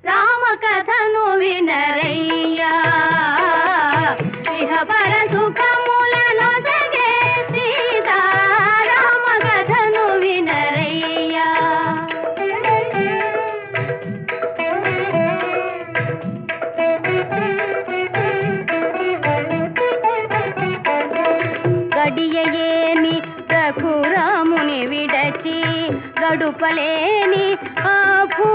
రామకథను వినరయ్యా ఇహపర సుఖములను జగే సీతా రామకథను వినరయ్యా గడియేమి రఘురాముని విడచి గడుపలేని ఆ భూ